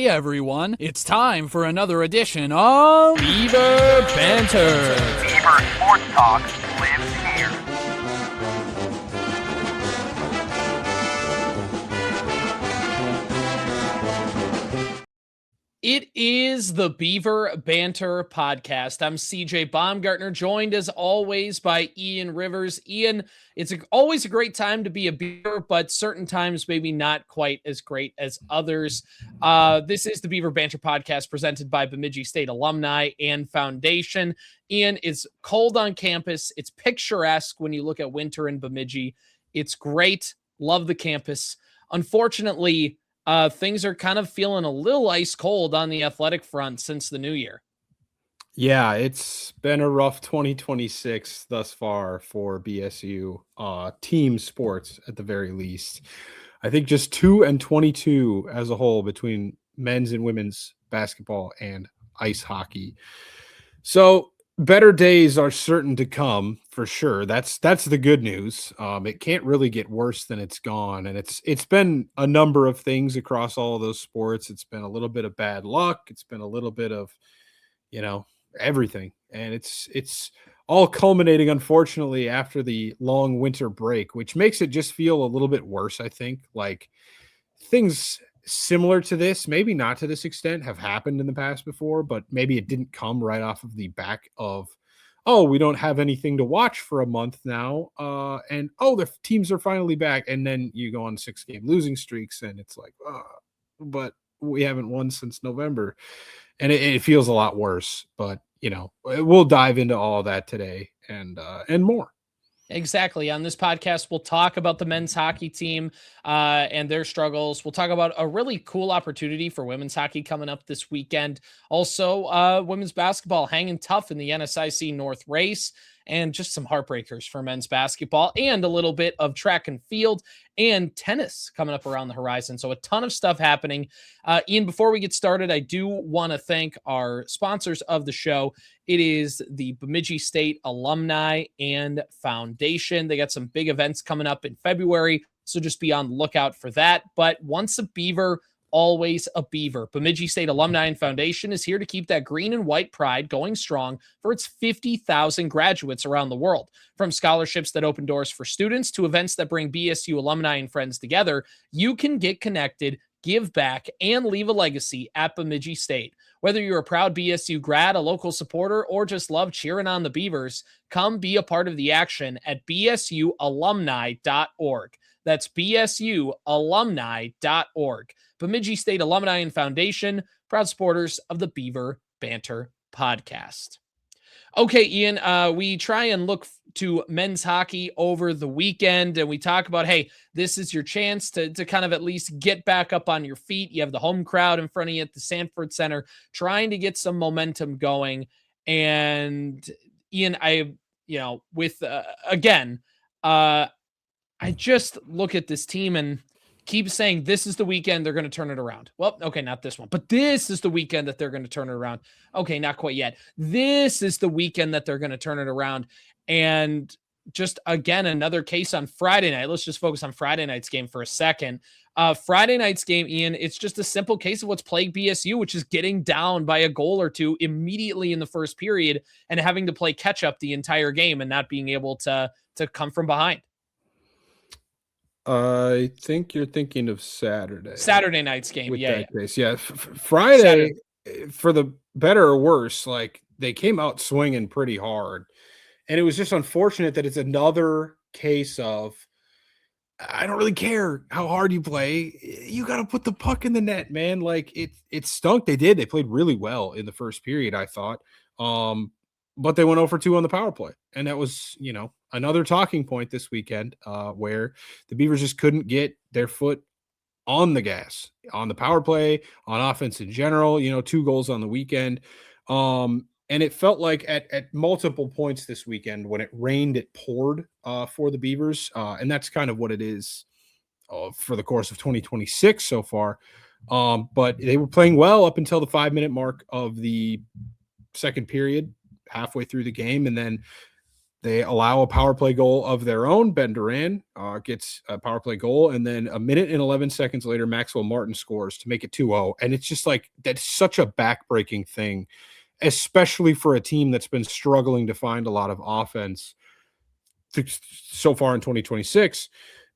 Hey everyone, it's time for another edition of Beaver Banter. Beaver Sports Talk lives here. It is the Beaver Banter podcast. I'm CJ Baumgartner, joined as always by Ian Rivers. Ian, it's always a great time to be a Beaver, but certain times maybe not quite as great as others. This is the Beaver Banter podcast presented by Bemidji State Alumni and Foundation. Ian, it's cold on campus. It's picturesque when you look at winter in Bemidji. It's great. Love the campus. Unfortunately, things are kind of feeling a little ice cold on the athletic front since the new year. Yeah, it's been a rough 2026 thus far for BSU team sports at the very least. I think just 2-22 as a whole between men's and women's basketball and ice hockey. So better days are certain to come for sure. That's the good news. It can't really get worse than it's gone, and it's been a number of things across all of those sports. It's been a little bit of bad luck. It's been a little bit of, everything, and it's all culminating, unfortunately, after the long winter break, which makes it just feel a little bit worse. I think like things similar to this, maybe not to this extent, have happened in the past before, but maybe it didn't come right off of the back of, oh, we don't have anything to watch for a month now. And the teams are finally back. And then you go on 6-game losing streaks and it's like, but we haven't won since November. And it feels a lot worse, but we'll dive into all of that today and more. Exactly. On this podcast, we'll talk about the men's hockey team and their struggles. We'll talk about a really cool opportunity for women's hockey coming up this weekend. Also, women's basketball hanging tough in the NSIC North race, and just some heartbreakers for men's basketball, and a little bit of track and field and tennis coming up around the horizon. So a ton of stuff happening. Ian, before we get started, I do want to thank our sponsors of the show. It is the Bemidji State Alumni and Foundation. They got some big events coming up in February, so just be on the lookout for that. But once a Beaver, always a Beaver. Bemidji State Alumni and Foundation is here to keep that green and white pride going strong for its 50,000 graduates around the world. From scholarships that open doors for students to events that bring BSU alumni and friends together, you can get connected, give back, and leave a legacy at Bemidji State. Whether you're a proud BSU grad, a local supporter, or just love cheering on the Beavers, come be a part of the action at bsualumni.org. That's bsualumni.org. Bemidji State Alumni and Foundation, proud supporters of the Beaver Banter podcast. Okay, Ian, we try and look to men's hockey over the weekend, and we talk about, hey, this is your chance to kind of at least get back up on your feet. You have the home crowd in front of you at the Sanford Center, trying to get some momentum going. And Ian, I just look at this team and keep saying this is the weekend they're going to turn it around. Well, okay, not this one, but this is the weekend that they're going to turn it around. Okay, not quite yet. This is the weekend that they're going to turn it around. And just, again, another case on Friday night. Let's just focus on Friday night's game for a second. Friday night's game, Ian, it's just a simple case of what's plagued BSU, which is getting down by a goal or two immediately in the first period and having to play catch up the entire game and not being able to come from behind. I think you're thinking of Saturday night's game. Case. Yeah. Friday, Saturday, for the better or worse, like they came out swinging pretty hard. And it was just unfortunate that it's another case of, I don't really care how hard you play. You got to put the puck in the net, man. Like it stunk. They did. They played really well in the first period, I thought. But they went 0 for 2 on the power play. And that was, another talking point this weekend where the Beavers just couldn't get their foot on the gas, on the power play, on offense in general, 2 goals on the weekend. And it felt like at multiple points this weekend when it rained, it poured for the Beavers. And that's kind of what it is for the course of 2026 so far. But they were playing well up until the 5-minute mark of the second period, halfway through the game. And then They allow a power play goal of their own. Ben Duran gets a power play goal, and then a minute and 11 seconds later, Maxwell Martin scores to make it 2-0. And it's just like, that's such a backbreaking thing, especially for a team that's been struggling to find a lot of offense so far in 2026.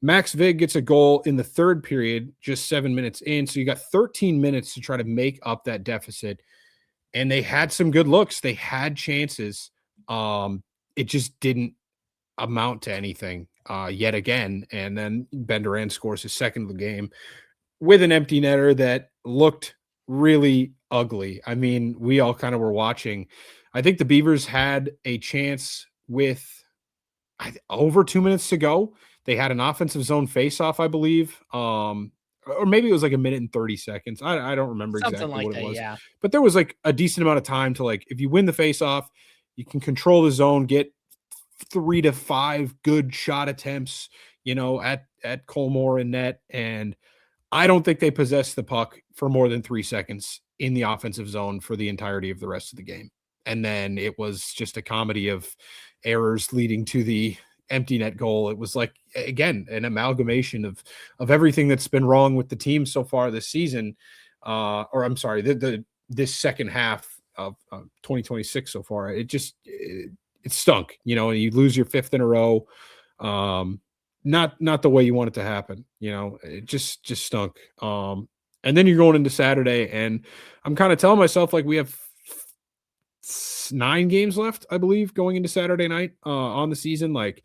Max Vig gets a goal in the third period, just 7 minutes in. So you got 13 minutes to try to make up that deficit. And they had some good looks. They had chances. It just didn't amount to anything yet again. And then Ben Duran scores his second of the game with an empty netter that looked really ugly. I mean, we all kind of were watching. I think the Beavers had a chance with over 2 minutes to go. They had an offensive zone faceoff, I believe. Or maybe it was like a minute and 30 seconds. I don't remember exactly what it was. Yeah. But there was like a decent amount of time to, like, if you win the faceoff, you can control the zone, get 3 to 5 good shot attempts, at Colmore and net. And I don't think they possessed the puck for more than 3 seconds in the offensive zone for the entirety of the rest of the game. And then it was just a comedy of errors leading to the empty net goal. It was like, again, an amalgamation of everything that's been wrong with the team so far this season. Or I'm sorry, this second half of 2026 so far. It stunk, and you lose your 5th in a row. Not the way you want it to happen. It just stunk. And then you're going into Saturday, and I'm kind of telling myself, like, we have 9 games left, I believe, going into Saturday night on the season. Like,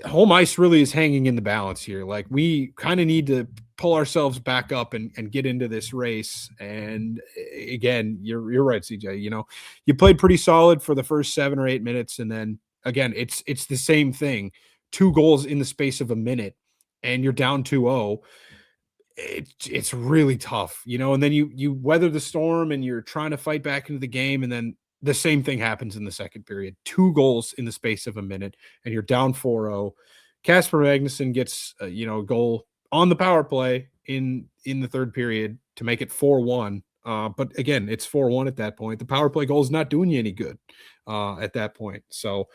home ice really is hanging in the balance here. Like, we kind of need to pull ourselves back up and get into this race. And again, you're right, CJ. You played pretty solid for the first 7 or 8 minutes, and then again, it's the same thing. 2 goals in the space of a minute, and you're down 2-0. It's really tough, and then you weather the storm and you're trying to fight back into the game, and then the same thing happens in the second period. 2 goals in the space of a minute, and you're down 4-0. Kasper Magnuson gets a goal on the power play in the third period to make it 4-1. But again, it's 4-1 at that point. The power play goal is not doing you any good at that point. So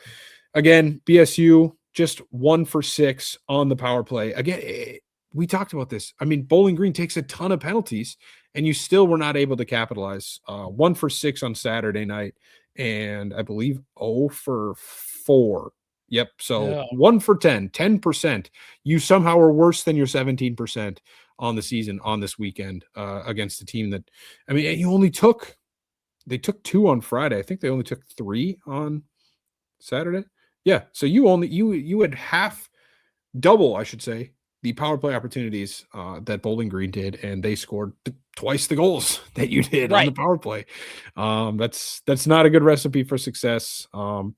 again, BSU just 1 for 6 on the power play. Again, we talked about this. I mean, Bowling Green takes a ton of penalties, and you still were not able to capitalize. 1 for 6 on Saturday night, and I believe 0 for 4. Yep. So 1 for 10, 10%. You somehow are worse than your 17% on the season on this weekend against a team that, I mean, they took 2 on Friday. I think they only took 3 on Saturday. Yeah. So you had double, I should say, the power play opportunities that Bowling Green did, and they scored twice the goals that you did on the power play. That's not a good recipe for success.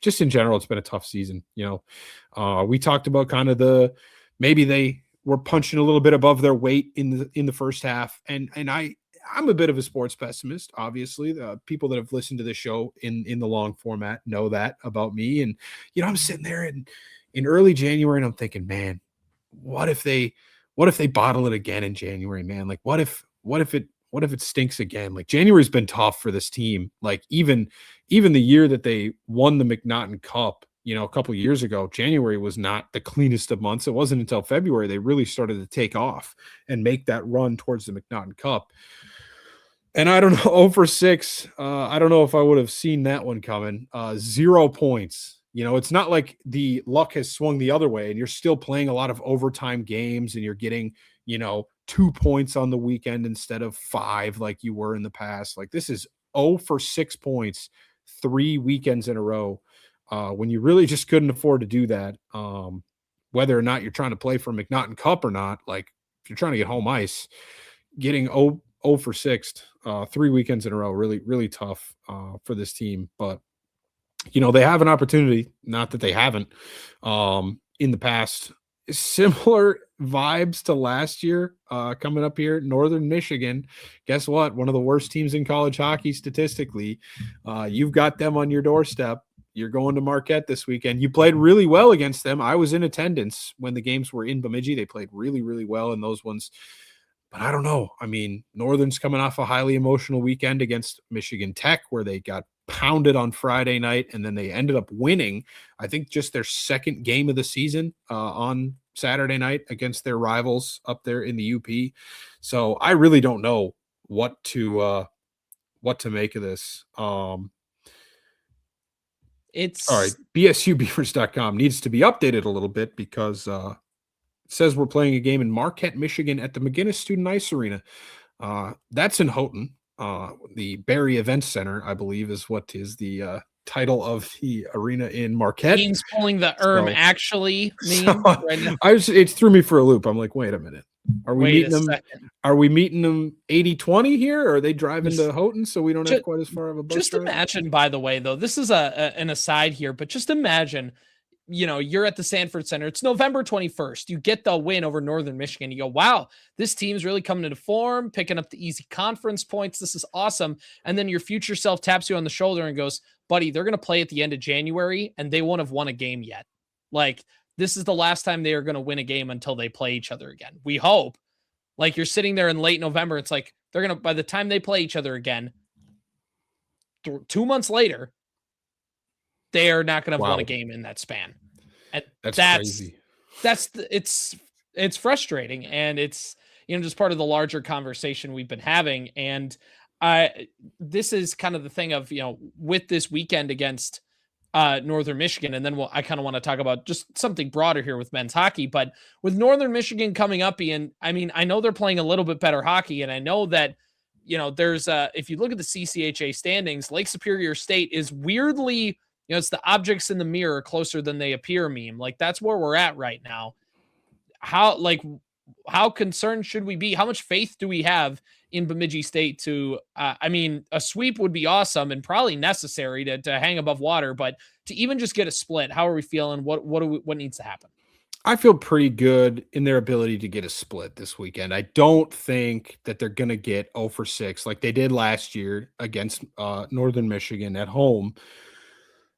Just in general, it's been a tough season. We talked about kind of maybe they were punching a little bit above their weight in the first half, and I'm a bit of a sports pessimist. Obviously, the people that have listened to the show in the long format know that about me. And I'm sitting there in early January, and I'm thinking, man, what if they bottle it again in January, man? Like, what if it stinks again? Like, January's been tough for this team. Like, even the year that they won the McNaughton Cup, a couple of years ago, January was not the cleanest of months. It wasn't until February they really started to take off and make that run towards the McNaughton Cup. And I don't know, 0 for 6. I don't know if I would have seen that one coming. 0 points. It's not like the luck has swung the other way, and you're still playing a lot of overtime games, and you're getting, 2 points on the weekend instead of 5 like you were in the past. Like, this is 0 for 6 points, 3 weekends in a row, when you really just couldn't afford to do that. Whether or not you're trying to play for McNaughton Cup or not, like, if you're trying to get home ice, getting 0 for 6, 3 weekends in a row, really, really tough for this team. But they have an opportunity, not that they haven't in the past. Similar vibes to last year coming up here, Northern Michigan. Guess what? One of the worst teams in college hockey statistically. You've got them on your doorstep. You're going to Marquette this weekend. You played really well against them. I was in attendance when the games were in Bemidji. They played really, really well in those ones. But I don't know. I mean, Northern's coming off a highly emotional weekend against Michigan Tech where they got pounded on Friday night, and then they ended up winning, I think, just their second game of the season on Saturday night against their rivals up there in the UP. So I really don't know what to make of this. It's all right. BSUBeavers.com needs to be updated a little bit because it says we're playing a game in Marquette, Michigan at the McGinnis Student Ice Arena. That's in Houghton. The Barry Event Center, I believe, is what is the title of the arena in Marquette. Means pulling the actually mean right now. It threw me for a loop. I'm like, wait a minute. Are we meeting them? Are we meeting them 80-20 here? Or are they driving to Houghton so we don't have quite as far of a bus Just drive? imagine, by the way, though, this is an aside here, but just imagine, you're at the Sanford Center. It's November 21st. You get the win over Northern Michigan. You go, wow, this team's really coming into form, picking up the easy conference points. This is awesome. And then your future self taps you on the shoulder and goes, buddy, they're going to play at the end of January and they won't have won a game yet. Like, this is the last time they are going to win a game until they play each other again. We hope. Like, you're sitting there in late November. It's like they're going to, by the time they play each other again, 2 months later, they are not going to have won a game in that span. And that's crazy. It's frustrating. And it's, just part of the larger conversation we've been having. And this is kind of the thing of, with this weekend against Northern Michigan. And then I kind of want to talk about just something broader here with men's hockey, but with Northern Michigan coming up, Ian, I mean, I know they're playing a little bit better hockey. And I know that, there's if you look at the CCHA standings, Lake Superior State is weirdly, it's the objects in the mirror closer than they appear meme. Like, that's where we're at right now. How concerned should we be? How much faith do we have in Bemidji State to, a sweep would be awesome and probably necessary to hang above water, but to even just get a split, how are we feeling? What needs to happen? I feel pretty good in their ability to get a split this weekend. I don't think that they're going to get 0-for-6 like they did last year against Northern Michigan at home.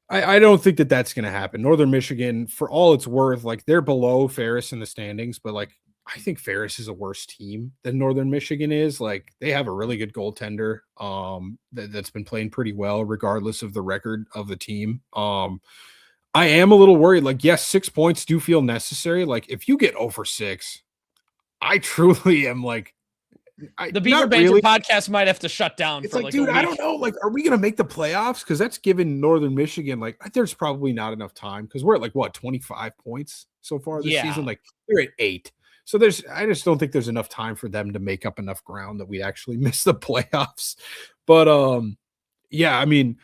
I don't think that that's going to happen. Northern Michigan, for all it's worth, like, they're below Ferris in the standings, but like, I think Ferris is a worse team than Northern Michigan is. Like, they have a really good goaltender that's been playing pretty well, regardless of the record of the team. I am a little worried. Like, yes, 6 points do feel necessary. Like, if you get 0-for-6, I truly am like, the Beaver Banter podcast might have to shut down. It's like, dude, I don't know. Like, are we going to make the playoffs? Because that's given Northern Michigan, like, there's probably not enough time because we're at like, what, 25 points so far this season? Like, they're at 8. So I just don't think there's enough time for them to make up enough ground that we'd actually miss the playoffs. But yeah, I mean,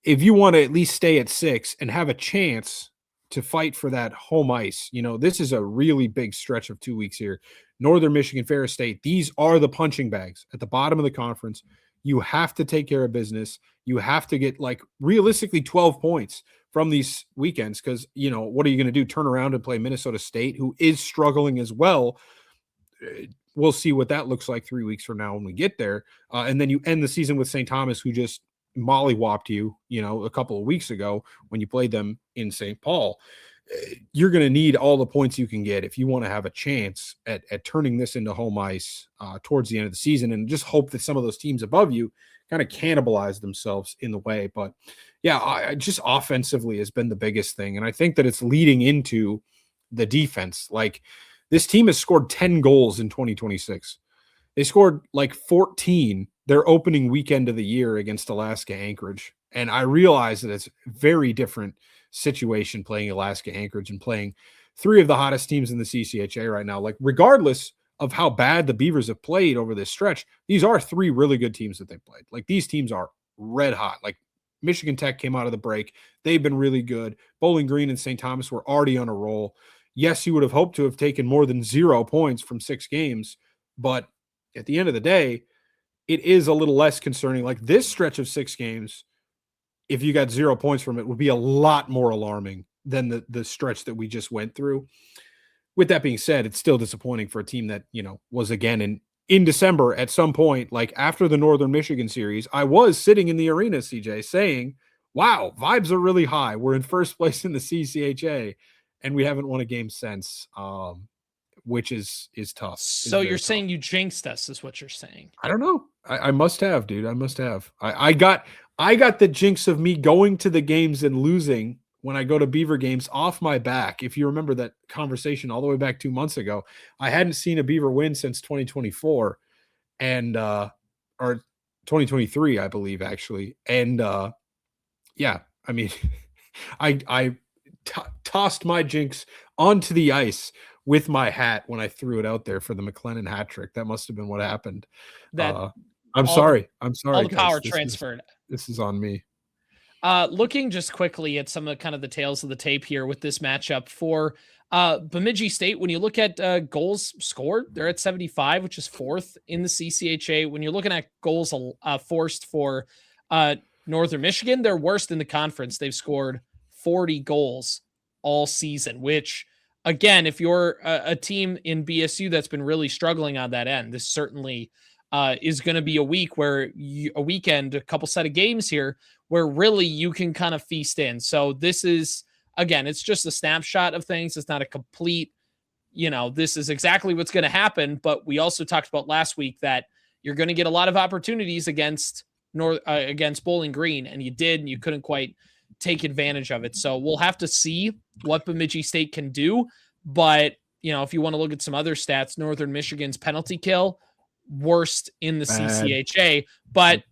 if you want to at least stay at 6 and have a chance to fight for that home ice, this is a really big stretch of 2 weeks here. Northern Michigan, Ferris State, these are the punching bags at the bottom of the conference. You have to take care of business. You have to get, like, realistically 12 points from these weekends because, what are you going to do? Turn around and play Minnesota State, who is struggling as well. We'll see what that looks like 3 weeks from now when we get there. And then you end the season with St. Thomas, who just mollywopped you, a couple of weeks ago when you played them in St. Paul. You're going to need all the points you can get if you want to have a chance at turning this into home ice towards the end of the season, and just hope that some of those teams above you kind of cannibalize themselves in the way. But yeah, just offensively has been the biggest thing. And I think that it's leading into the defense. Like, this team has scored 10 goals in 2026. They scored like 14 their opening weekend of the year against Alaska Anchorage. And I realize that it's a very different situation playing Alaska Anchorage and playing 3 of the hottest teams in the CCHA right now. Like, regardless of how bad the Beavers have played over this stretch, these are 3 really good teams that they played. Like, these teams are red hot. Like, Michigan Tech came out of the break. They've been really good. Bowling Green and St. Thomas were already on a roll. Yes, you would have hoped to have taken more than 0 points from 6 games, but at the end of the day, it is a little less concerning. Like, this stretch of 6 games, if you got 0 points from it, would be a lot more alarming than the stretch that we just went through. With that being said, it's still disappointing for a team that, was again in December at some point, like after the Northern Michigan series. I was sitting in the arena, CJ, saying, wow, vibes are really high. We're in first place in the CCHA, and we haven't won a game since. which is tough. So you're saying you jinxed us, is what you're saying? I don't know. I must have, dude. I must have. I got the jinx of me going to the games and losing when I go to Beaver games off my back. If you remember that conversation all the way back 2 months ago, I hadn't seen a Beaver win since 2024 and or 2023, I believe, actually. And yeah, I mean, I tossed my jinx onto the ice with my hat when I threw it out there for the McLennan hat trick. That must have been what happened. I'm sorry. I'm sorry. All the power guys. transferred. This is on me. Looking just quickly at some of kind of the tails of the tape here with this matchup for Bemidji State, when you look at goals scored, they're at 75, which is fourth in the CCHA. When you're looking at goals forced for Northern Michigan, they're worst in the conference. They've scored 40 goals all season, which, again, if you're a team in BSU that's been really struggling on that end, this certainly is going to be a week where a couple set of games here where really you can kind of feast in. So this is, again, it's just a snapshot of things. It's not a complete, this is exactly what's going to happen. But we also talked about last week that you're going to get a lot of opportunities against Bowling Green, and you did, and you couldn't quite take advantage of it. So we'll have to see what Bemidji State can do. But, if you want to look at some other stats, Northern Michigan's penalty kill, worst in the CCHA, but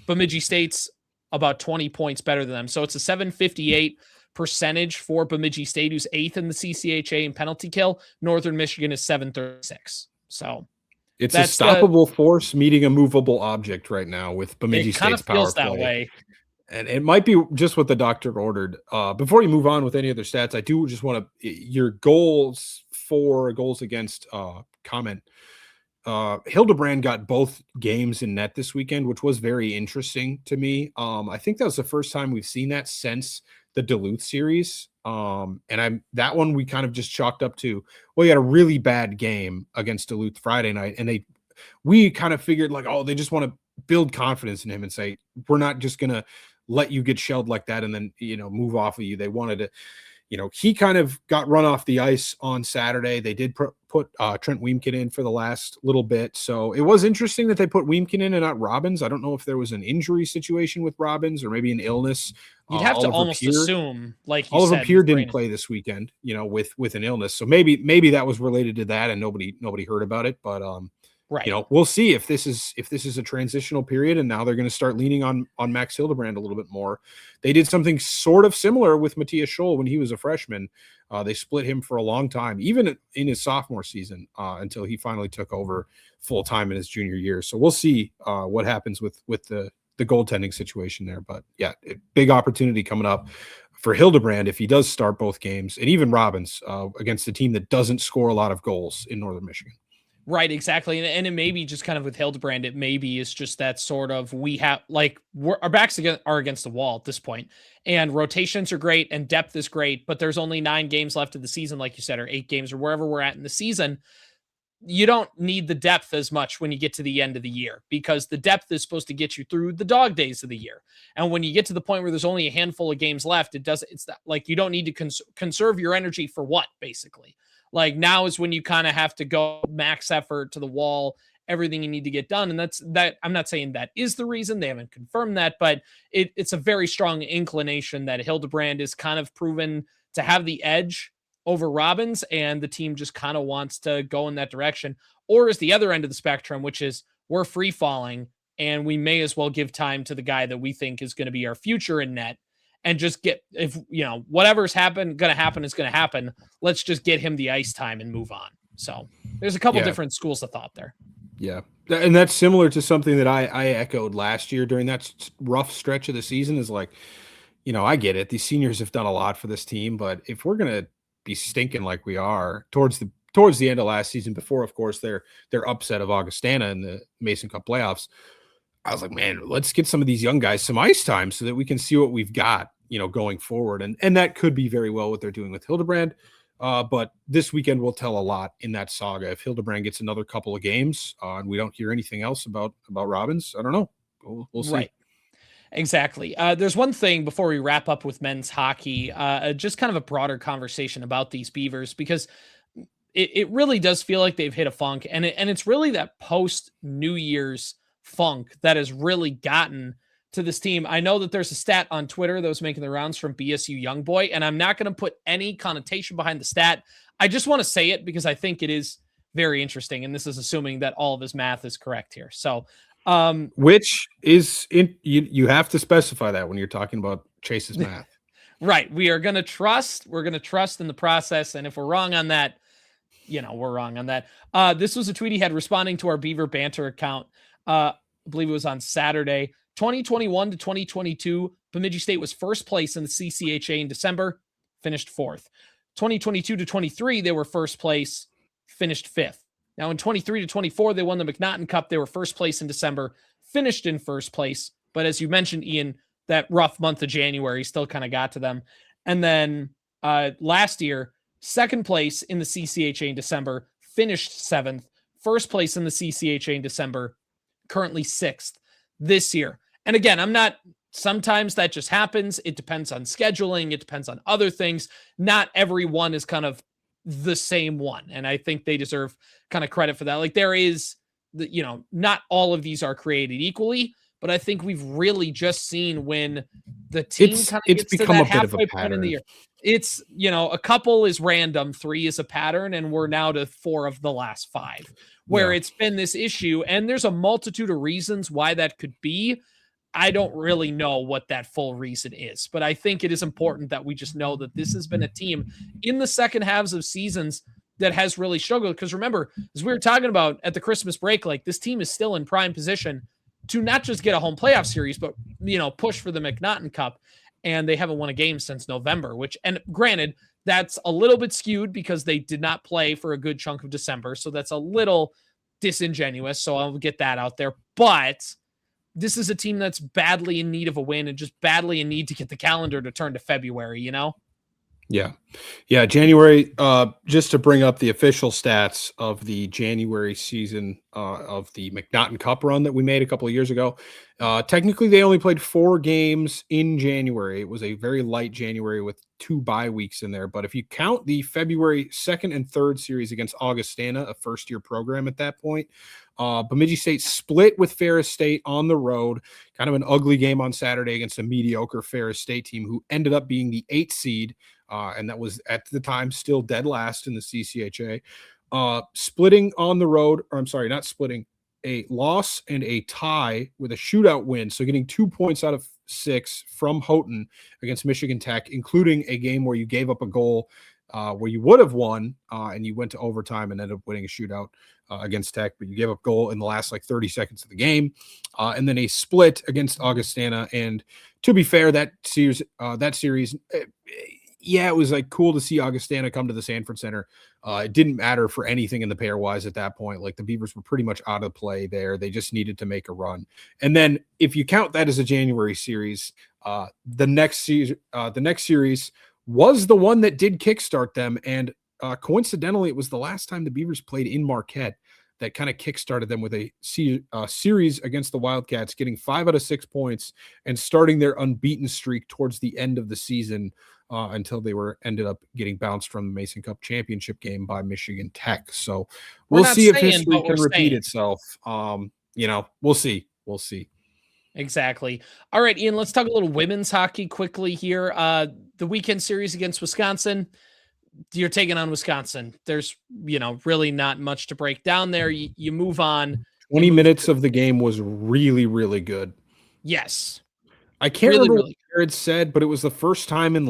Bemidji State's about 20 points better than them. So it's a 758 percentage for Bemidji State, who's eighth in the CCHA in penalty kill. Northern Michigan is 736. So it's a stoppable force meeting a movable object right now with Bemidji State's power play. It kind of feels that way. And it might be just what the doctor ordered. Before you move on with any other stats, I do just want to your goals against comment. Hildebrand got both games in net this weekend, which was very interesting to me. I think that was the first time we've seen that since the Duluth series. That one we kind of just chalked up to, well, you had a really bad game against Duluth Friday night, and we kind of figured like, oh, they just want to build confidence in him and say, we're not just gonna let you get shelled like that and then move off of you. They wanted to, he kind of got run off the ice on Saturday. They did put Trent Weemkin in for the last little bit. So it was interesting that they put Weemkin in and not Robbins. I don't know if there was an injury situation with Robbins or maybe an illness. You'd have to almost assume, like you Oliver said, Peer didn't play this weekend, with an illness. So maybe that was related to that and nobody heard about it. But right. We'll see if this is a transitional period, and now they're going to start leaning on Max Hildebrand a little bit more. They did something sort of similar with Matthias Scholl when he was a freshman. They split him for a long time, even in his sophomore season, until he finally took over full time in his junior year. So we'll see what happens with the goaltending situation there. But yeah, big opportunity coming up for Hildebrand if he does start both games, and even Robbins against a team that doesn't score a lot of goals in Northern Michigan. Right, exactly. And it may be just kind of with Hildebrand, it maybe is just that sort of our backs are against the wall at this point, and rotations are great and depth is great, but there's only 9 games left of the season, like you said, or 8 games or wherever we're at in the season. You don't need the depth as much when you get to the end of the year, because the depth is supposed to get you through the dog days of the year. And when you get to the point where there's only a handful of games left, it's that, like, you don't need to conserve your energy for what, basically. Like, now is when you kind of have to go max effort to the wall, everything you need to get done. And that I'm not saying that is the reason, they haven't confirmed that, but it's a very strong inclination that Hildebrand is kind of proven to have the edge over Robbins, and the team just kind of wants to go in that direction. Or is the other end of the spectrum, which is we're free falling and we may as well give time to the guy that we think is going to be our future in net, and just whatever's going to happen is going to happen. Let's just get him the ice time and move on. So there's a couple different schools of thought there. Yeah. And that's similar to something that I echoed last year during that rough stretch of the season is like, I get it. These seniors have done a lot for this team, but if we're going to be stinking like we are towards the end of last season, before, of course, their upset of Augustana in the Mason Cup playoffs, I was like, man, let's get some of these young guys some ice time so that we can see what we've got, going forward. And that could be very well what they're doing with Hildebrand. But this weekend will tell a lot in that saga. If Hildebrand gets another couple of games and we don't hear anything else about Robbins, I don't know. We'll see. Right. Exactly. There's one thing before we wrap up with men's hockey, just kind of a broader conversation about these Beavers, because it really does feel like they've hit a funk, and it's really that post New Year's funk that has really gotten to this team. I know that there's a stat on Twitter that was making the rounds from BSU Youngboy, and I'm not going to put any connotation behind the stat. I just want to say it because I think it is very interesting, and this is assuming that all of his math is correct here. So, which is you have to specify that when you're talking about Chase's math. Right. We're going to trust in the process, and if we're wrong on that, we're wrong on that. This was a tweet he had responding to our Beaver Banter account. I believe it was on Saturday. 2021 to 2022, Bemidji State was first place in the CCHA in December, finished fourth. 2022 to 23, they were first place, finished fifth. Now in 23 to 24, they won the McNaughton Cup. They were first place in December, finished in first place. But as you mentioned, Ian, that rough month of January still kind of got to them. And then last year, second place in the CCHA in December, finished seventh. First place in the CCHA in December, currently sixth this year. And again, sometimes that just happens. It depends on scheduling. It depends on other things. Not every one is kind of the same one. And I think they deserve kind of credit for that. Like there is, not all of these are created equally, but I think we've really just seen when the team kind of gets to that halfway point in the year. It's, a couple is random, 3 is a pattern, and we're now to 4 of the last 5 where it's been this issue. And there's a multitude of reasons why that could be. I don't really know what that full reason is, but I think it is important that we just know that this has been a team in the second halves of seasons that has really struggled. Because remember, as we were talking about at the Christmas break, like this team is still in prime position to not just get a home playoff series, but, push for the McNaughton Cup. And they haven't won a game since November, and granted, that's a little bit skewed because they did not play for a good chunk of December. So that's a little disingenuous. So I'll get that out there. But this is a team that's badly in need of a win and just badly in need to get the calendar to turn to February, Yeah. January, just to bring up the official stats of the January season of the McNaughton Cup run that we made a couple of years ago. Technically, they only played 4 games in January. It was a very light January with 2 bye weeks in there. But if you count the February 2nd and 3rd series against Augustana, a first-year program at that point, Bemidji State split with Ferris State on the road. Kind of an ugly game on Saturday against a mediocre Ferris State team who ended up being the 8th seed. And that was at the time still dead last in the CCHA. Splitting on the road, or I'm sorry, not splitting, a loss and a tie with a shootout win. So getting 2 points out of 6 from Houghton against Michigan Tech, including a game where you gave up a goal where you would have won and you went to overtime and ended up winning a shootout against Tech, but you gave up goal in the last 30 seconds of the game. And then a split against Augustana. And to be fair, that series, it was cool to see Augustana come to the Sanford Center. It didn't matter for anything in the pairwise at that point. The Beavers were pretty much out of play there. They just needed to make a run. And then if you count that as a January series, the next series was the one that did kickstart them. And coincidentally, it was the last time the Beavers played in Marquette that kind of kickstarted them with a series against the Wildcats, getting 5 out of 6 points and starting their unbeaten streak towards the end of the season until they ended up getting bounced from the Mason Cup championship game by Michigan Tech. So we'll see if history can repeat itself. We'll see. We'll see. Exactly. All right, Ian, let's talk a little women's hockey quickly here. The weekend series against Wisconsin, you're taking on Wisconsin. There's, really not much to break down there. You move on. 20 minutes of the game was really, really good. Yes. I can't remember what Jared said, but it was the first time in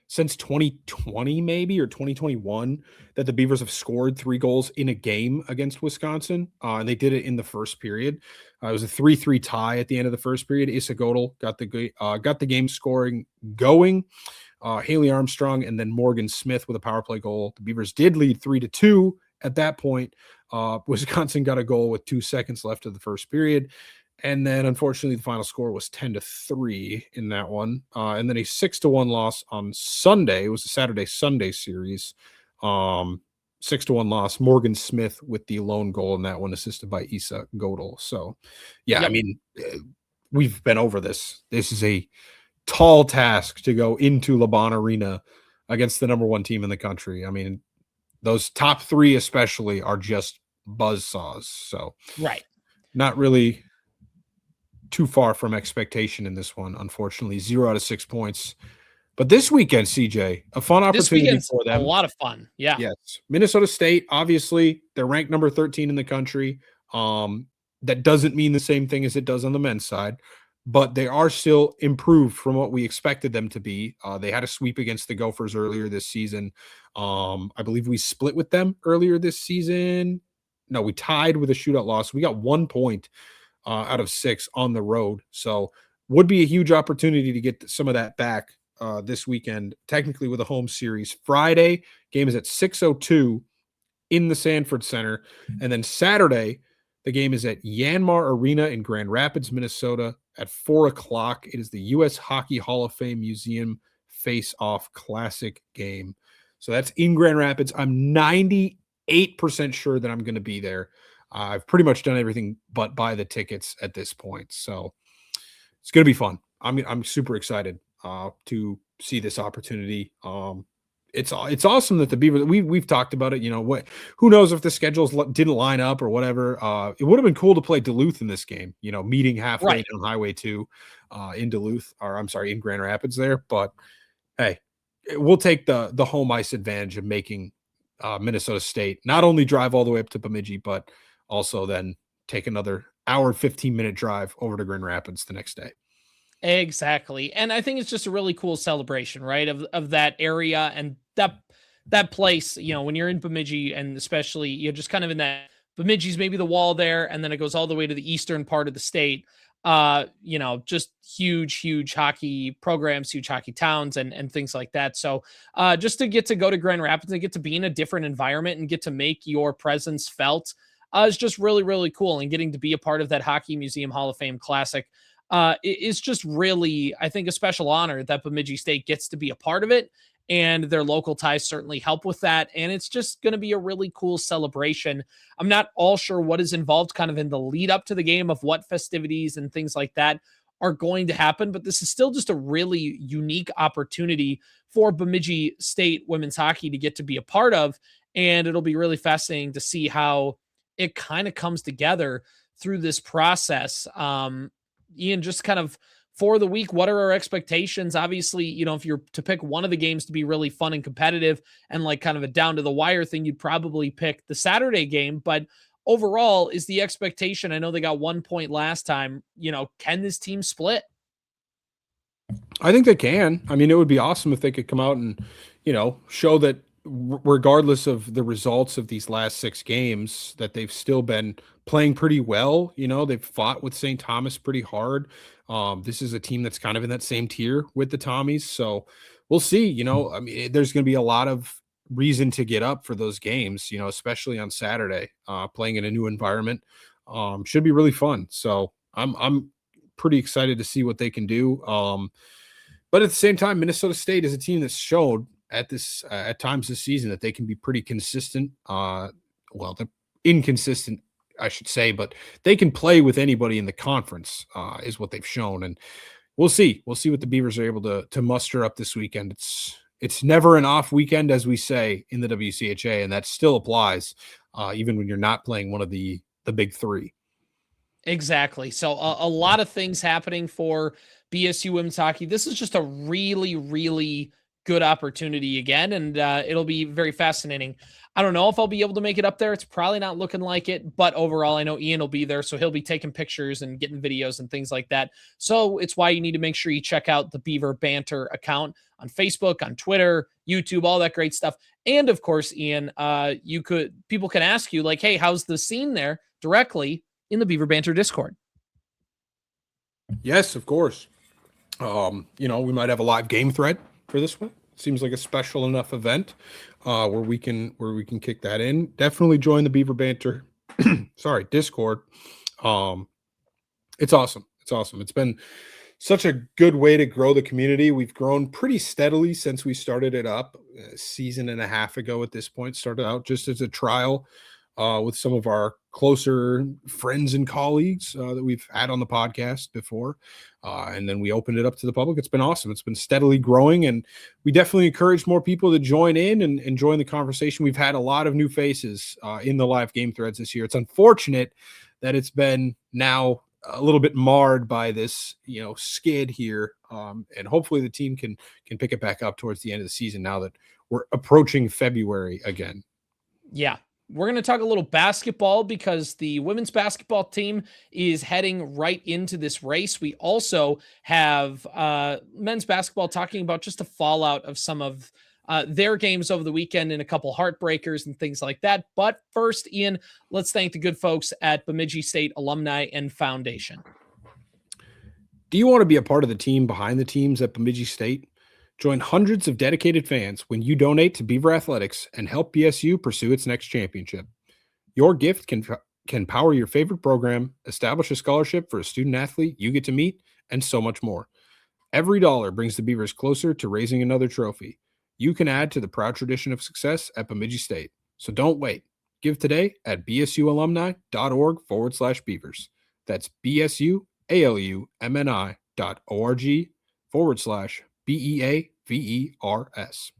since 2020 maybe or 2021 that the Beavers have scored 3 goals in a game against Wisconsin. And they did it in the first period. It was a 3-3 tie at the end of the first period. Issa Godel got the game scoring going. Haley Armstrong and then Morgan Smith with a power play goal. The Beavers did lead 3-2 at that point. Wisconsin got a goal with 2 seconds left of the first period. And then, unfortunately, the final score was 10-3 in that one. And then a 6-1 loss on Sunday. It was a Saturday-Sunday series. 6-1 loss. Morgan Smith with the lone goal in that one, assisted by Issa Godel. So, yeah, yep. I mean, we've been over this. This is a tall task to go into LeBron Arena against the number 1 team in the country. I mean, those top 3 especially are just buzzsaws. So Right. not really too far from expectation in this one, unfortunately. 0 out of 6 points. But this weekend, CJ, a fun This opportunity weekend's for a them. lot of fun. Yeah. Yes. Minnesota State, obviously, they're ranked number 13 in the country. That doesn't mean the same thing as it does on the men's side, but they are still improved from what we expected them to be. They had a sweep against the Gophers earlier this season. I believe we split with them earlier this season. No, we tied with a shootout loss. We got 1 point out of 6 on the road. So would be a huge opportunity to get some of that back this weekend, technically with a home series. Friday, game is at 6:02 in the Sanford Center. And then Saturday, the game is at Yanmar Arena in Grand Rapids, Minnesota at 4 o'clock. It is the U.S. Hockey Hall of Fame Museum Face-Off Classic game. So that's in Grand Rapids. I'm 98% sure that I'm going to be there. I've pretty much done everything but buy the tickets at this point. So it's going to be fun. I'm super excited to see this opportunity. It's awesome that the Beaver, we've talked about it, who knows if the schedules didn't line up or whatever. It would have been cool to play Duluth in this game, meeting halfway down Highway 2 in Duluth, or I'm sorry, in Grand Rapids there. But hey, we'll take the home ice advantage of making Minnesota State not only drive all the way up to Bemidji, but also then take another hour, 15-minute drive over to Grand Rapids the next day. Exactly. And I think it's just a really cool celebration, right? Of that area and that place, when you're in Bemidji, and especially you're just kind of in that Bemidji's maybe the wall there, and then it goes all the way to the eastern part of the state. Just huge hockey programs, huge hockey towns and things like that. So just to get to go to Grand Rapids and get to be in a different environment and get to make your presence felt is just really, really cool. And getting to be a part of that Hockey Museum Hall of Fame Classic it's just really, I think, a special honor that Bemidji State gets to be a part of it, and their local ties certainly help with that. And it's just going to be a really cool celebration. I'm not all sure what is involved kind of in the lead up to the game of what festivities and things like that are going to happen, but this is still just a really unique opportunity for Bemidji State women's hockey to get to be a part of. And it'll be really fascinating to see how it kind of comes together through this process. Ian, just kind of for the week, what are our expectations? Obviously, if you're to pick one of the games to be really fun and competitive and like kind of a down to the wire thing, you'd probably pick the Saturday game. But overall, is the expectation, I know they got 1 point last time, can this team split? I think they can. I mean, it would be awesome if they could come out and, show that regardless of the results of these last 6 games, that they've still been playing pretty well. They've fought with St. Thomas pretty hard. This is a team that's kind of in that same tier with the Tommies. So we'll see. I mean, there's going to be a lot of reason to get up for those games, especially on Saturday, playing in a new environment. Should be really fun. So I'm pretty excited to see what they can do. But at the same time, Minnesota State is a team that's showed at times this season that they can be pretty consistent. They're inconsistent, I should say, but they can play with anybody in the conference, is what they've shown. And we'll see. We'll see what the Beavers are able to muster up this weekend. It's never an off weekend, as we say in the WCHA, and that still applies even when you're not playing one of the big 3. Exactly. So a lot of things happening for BSU women's hockey. This is just a really, really good opportunity again, and it'll be very fascinating. I don't know if I'll be able to make it up there. It's probably not looking like it, but overall, I know Ian will be there, so he'll be taking pictures and getting videos and things like that. So it's why you need to make sure you check out the Beaver Banter account on Facebook, on Twitter, YouTube, all that great stuff. And of course, Ian, people can ask you like, hey, how's the scene there directly in the Beaver Banter Discord? Yes, of course. We might have a live game thread for this one. Seems like a special enough event where we can kick that in. Definitely join the Beaver Banter Discord. It's awesome. It's been such a good way to grow the community. We've grown pretty steadily since we started it up a season and a half ago at this point. Started out just as a trial with some of our closer friends and colleagues that we've had on the podcast before. And then we opened it up to the public. It's been awesome. It's been steadily growing, and we definitely encourage more people to join in and join the conversation. We've had a lot of new faces in the live game threads this year. It's unfortunate that it's been now a little bit marred by this, skid here. And hopefully the team can pick it back up towards the end of the season now that we're approaching February again. Yeah. We're going to talk a little basketball because the women's basketball team is heading right into this race. We also have men's basketball talking about just a fallout of some of their games over the weekend and a couple heartbreakers and things like that. But first, Ian, let's thank the good folks at Bemidji State Alumni and Foundation. Do you want to be a part of the team behind the teams at Bemidji State? Join hundreds of dedicated fans when you donate to Beaver Athletics and help BSU pursue its next championship. Your gift can power your favorite program, establish a scholarship for a student athlete you get to meet, and so much more. Every dollar brings the Beavers closer to raising another trophy. You can add to the proud tradition of success at Bemidji State. So don't wait. Give today at bsualumni.org/Beavers. That's BSUALUMNI.org/BEAVERS.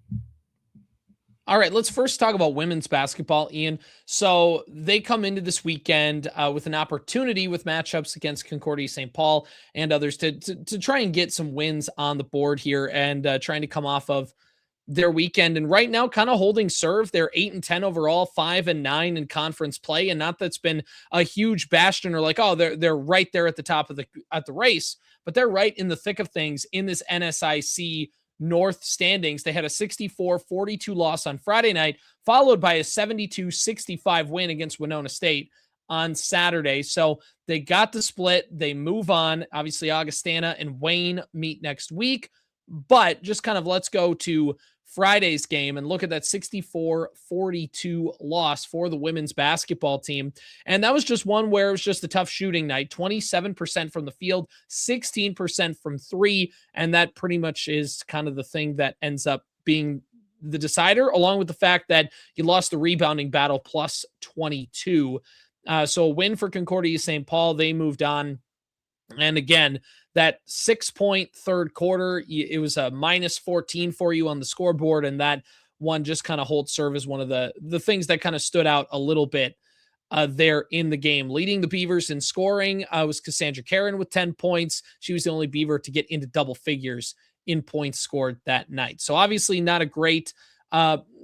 All right, let's first talk about women's basketball, Ian. So they come into this weekend with an opportunity with matchups against Concordia St. Paul and others to try and get some wins on the board here and trying to come off of their weekend. And right now, kind of holding serve. They're 8-10 overall, 5-9 in conference play. And not that's been a huge bastion or like, oh, they're right there at the top of the race, but they're right in the thick of things in this NSIC North standings. They had a 64-42 loss on Friday night, followed by a 72-65 win against Winona State on Saturday. So they got the split. They move on. Obviously, Augustana and Wayne meet next week. But just kind of let's go to Friday's game and look at that 64-42 loss for the women's basketball team. And that was just one where it was just a tough shooting night, 27% from the field, 16% from three. And that pretty much is kind of the thing that ends up being the decider, along with the fact that you lost the rebounding battle plus 22. So a win for Concordia St. Paul. They moved on. And again, that 6-point third quarter, it was a minus 14 for you on the scoreboard. And that one just kind of holds serve as one of the things that kind of stood out a little bit there in the game. Leading the Beavers in scoring was Cassandra Karen with 10 points. She was the only Beaver to get into double figures in points scored that night. So obviously not a great,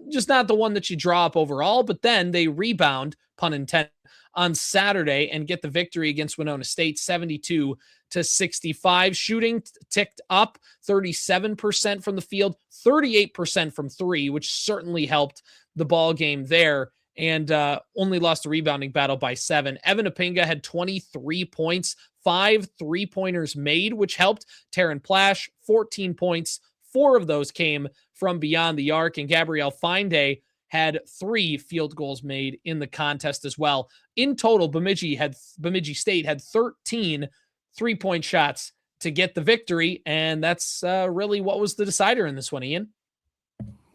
just not the one that you draw up overall, but then they rebound, pun intended, on Saturday and get the victory against Winona State, 72-65. Shooting ticked up 37% from the field, 38% from three, which certainly helped the ball game there, and only lost the rebounding battle by 7. Evan Apinga had 23 points, 5 3-pointers made, which helped. Taryn Plash, 14 points. 4 of those came from beyond the arc, and Gabrielle Finday had 3 field goals made in the contest as well. In total, Bemidji State had 13 3-point shots to get the victory, and that's really what was the decider in this one, Ian.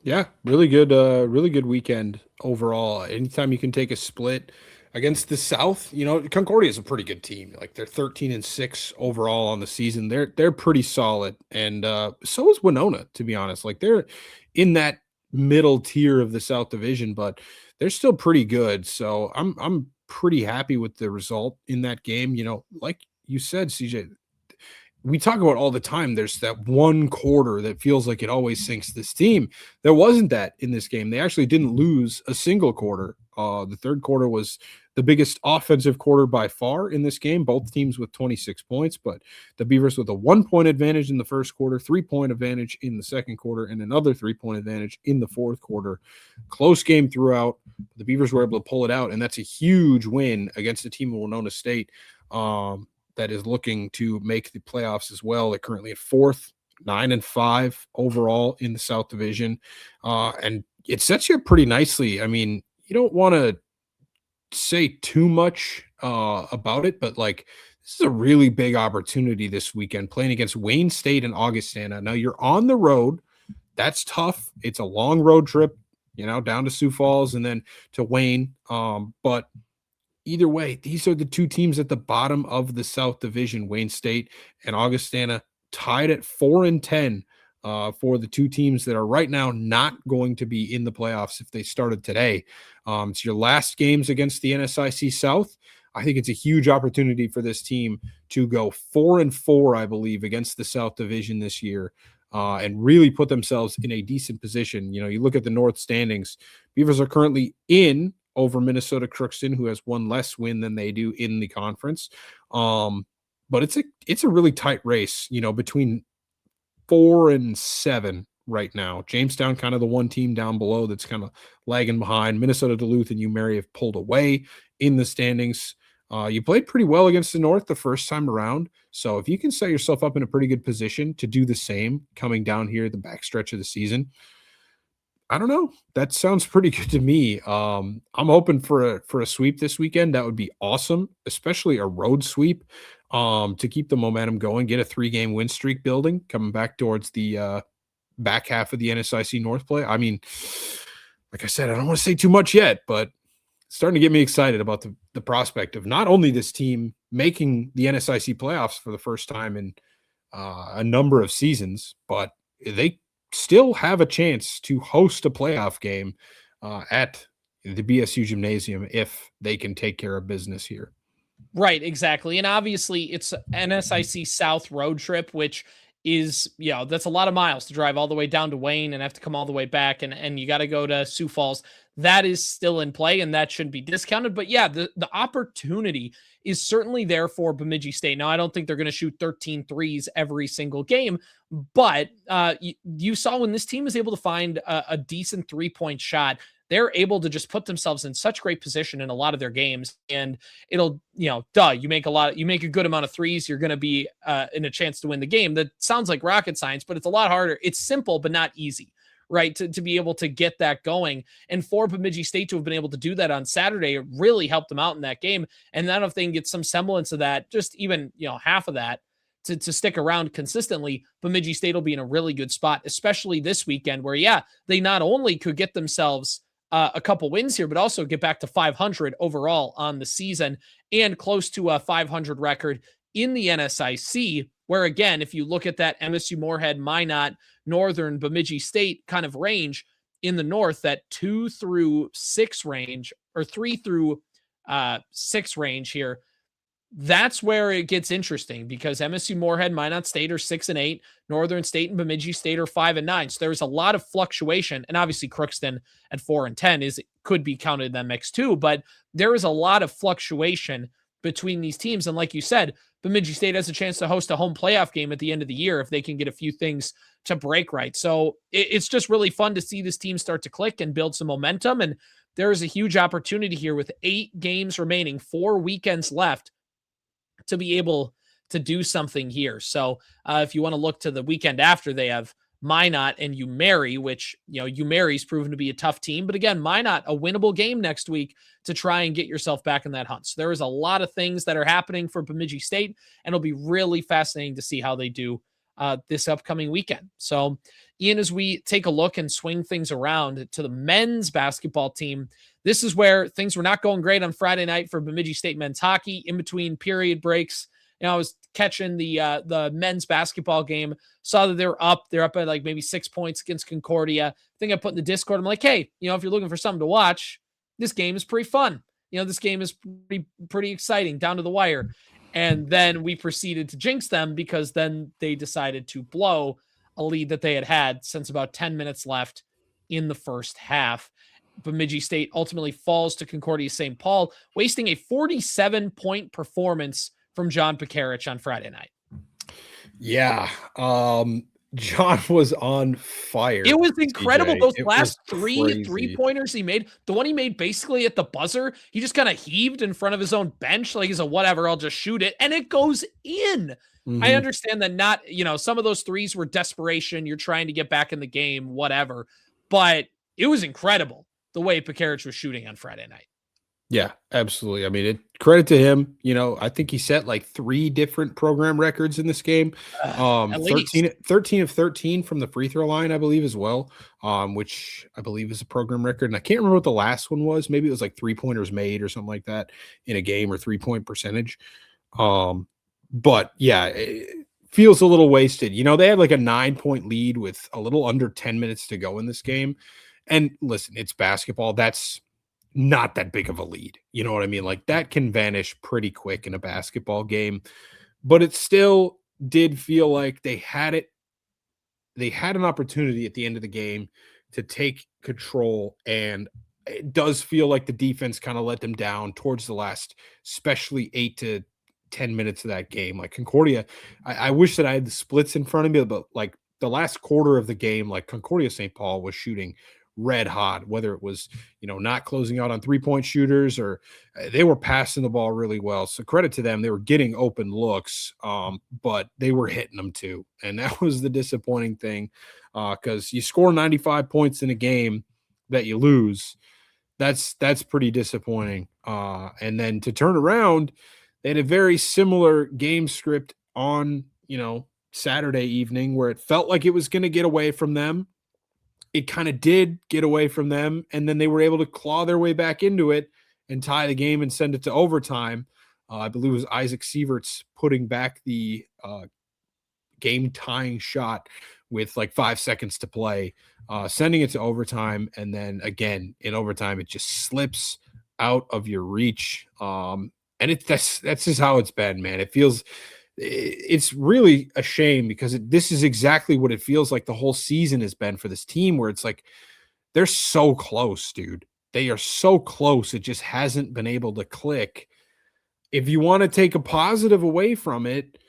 Yeah, really good weekend overall. Anytime you can take a split against the South, Concordia is a pretty good team. Like they're 13-6 overall on the season. They're pretty solid, and so is Winona, to be honest. Like they're in that middle tier of the South Division, but they're still pretty good. So I'm pretty happy with the result in that game. Like you said, CJ, we talk about all the time, there's that one quarter that feels like it always sinks this team. There wasn't that in this game. They actually didn't lose a single quarter. The third quarter was the biggest offensive quarter by far in this game, both teams with 26 points, but the Beavers with a 1-point advantage in the first quarter, 3-point advantage in the second quarter, and another 3-point advantage in the fourth quarter. Close game throughout. The Beavers were able to pull it out, and that's a huge win against a team of Winona State that is looking to make the playoffs as well. They're currently at 4th, 9-5 overall in the South Division. And it sets you up pretty nicely. I mean, you don't want to say too much about it, but like this is a really big opportunity this weekend playing against Wayne State and Augustana. Now you're on the road. That's tough. It's a long road trip. down to Sioux Falls and then to Wayne. But either way, these are the two teams at the bottom of the South Division, Wayne State and Augustana, tied at 4-10 for the two teams that are right now not going to be in the playoffs if they started today. It's your last games against the NSIC South. I think it's a huge opportunity for this team to go 4-4, I believe, against the South Division this year, and really put themselves in a decent position. You look at the North standings. Beavers are currently in over Minnesota Crookston, who has one less win than they do in the conference. But it's a really tight race, between 4 and 7 right now. Jamestown, kind of the one team down below that's kind of lagging behind. Minnesota, Duluth, and UMary have pulled away in the standings. You played pretty well against the North the first time around. So if you can set yourself up in a pretty good position to do the same coming down here at the backstretch of the season, I don't know. That sounds pretty good to me. I'm hoping for a sweep this weekend. That would be awesome, especially a road sweep, to keep the momentum going, get a 3-game win streak building, coming back towards the back half of the NSIC North play. I mean, like I said, I don't want to say too much yet, but it's starting to get me excited about the prospect of not only this team making the NSIC playoffs for the first time in a number of seasons, but they still have a chance to host a playoff game at the BSU Gymnasium if they can take care of business here. Right, exactly. And obviously it's NSIC South road trip, which is, that's a lot of miles to drive all the way down to Wayne and have to come all the way back. And you got to go to Sioux Falls. That is still in play and that shouldn't be discounted. But yeah, the opportunity is certainly there for Bemidji State. Now, I don't think they're going to shoot 13 threes every single game, but you saw when this team is able to find a decent 3-point shot, they're able to just put themselves in such great position in a lot of their games. And it'll, you make a good amount of threes, you're going to be in a chance to win the game. That sounds like rocket science, but it's a lot harder. It's simple, but not easy, right? To be able to get that going. And for Bemidji State to have been able to do that on Saturday, it really helped them out in that game. And then if they can get some semblance of that, just even, half of that, to stick around consistently, Bemidji State will be in a really good spot, especially this weekend where, they not only could get themselves a couple wins here, but also get back to 500 overall on the season and close to a 500 record in the NSIC, where again, if you look at that MSU Moorhead, Minot, Northern, Bemidji State kind of range in the North, that 2 through 6 range or 3 through 6 range here, that's where it gets interesting because MSU Moorhead, Minot State are 6-8, Northern State and Bemidji State are 5-9. So there's a lot of fluctuation, and obviously Crookston at 4-10 could be counted in that mix too. But there is a lot of fluctuation between these teams, and like you said, Bemidji State has a chance to host a home playoff game at the end of the year if they can get a few things to break right. So it's just really fun to see this team start to click and build some momentum. And there is a huge opportunity here with 8 games remaining, 4 weekends left, to be able to do something here. So if you want to look to the weekend after, they have Minot and UMary, which, UMary's proven to be a tough team. But again, Minot, a winnable game next week to try and get yourself back in that hunt. So there is a lot of things that are happening for Bemidji State, and it'll be really fascinating to see how they do this upcoming weekend. So Ian, as we take a look and swing things around to the men's basketball team, this is where things were not going great on Friday night for Bemidji State men's hockey. In between period breaks, I was catching the men's basketball game, saw that they're up at like maybe 6 points against Concordia. I think I put in the Discord, I'm like, hey, if you're looking for something to watch, this game is pretty fun. This game is pretty exciting down to the wire. And then we proceeded to jinx them because then they decided to blow a lead that they had since about 10 minutes left in the first half. Bemidji State ultimately falls to Concordia St. Paul, wasting a 47-point performance from John Pekarich on Friday night. Yeah. John was on fire. It was incredible. CJ. Those last 3 3-pointers he made, the one he made basically at the buzzer, he just kind of heaved in front of his own bench. Like he's a whatever, I'll just shoot it. And it goes in. Mm-hmm. I understand that not, some of those threes were desperation. You're trying to get back in the game, whatever. But it was incredible the way Pekarich was shooting on Friday night. Yeah, absolutely. I mean, credit to him. I think he set like 3 different program records in this game. At least 13 of 13 from the free throw line, I believe, as well, which I believe is a program record. And I can't remember what the last one was. Maybe it was like 3-pointers made or something like that in a game, or 3-point percentage. But yeah, it feels a little wasted. They had like a 9-point lead with a little under 10 minutes to go in this game. And listen, it's basketball. That's not that big of a lead. You know what I mean? Like, that can vanish pretty quick in a basketball game, but it still did feel like they had it. They had an opportunity at the end of the game to take control, and it does feel like the defense kind of let them down towards the last, especially 8 to 10 minutes of that game. Like Concordia, I wish that I had the splits in front of me, but like the last quarter of the game, like Concordia St. Paul was shooting red hot, whether it was, not closing out on 3-point shooters, or they were passing the ball really well. So credit to them. They were getting open looks, but they were hitting them too. And that was the disappointing thing, because you score 95 points in a game that you lose. That's pretty disappointing. And then to turn around, they had a very similar game script on, Saturday evening, where it felt like it was going to get away from them. It kind of did get away from them, and then they were able to claw their way back into it and tie the game and send it to overtime. I believe it was Isaac Sieverts putting back the game-tying shot with like 5 seconds to play, sending it to overtime, and then again in overtime it just slips out of your reach. And that's just how it's been, man. It's really a shame, because this is exactly what it feels like the whole season has been for this team, where it's like they're so close, dude. They are so close. It just hasn't been able to click. If you want to take a positive away from it,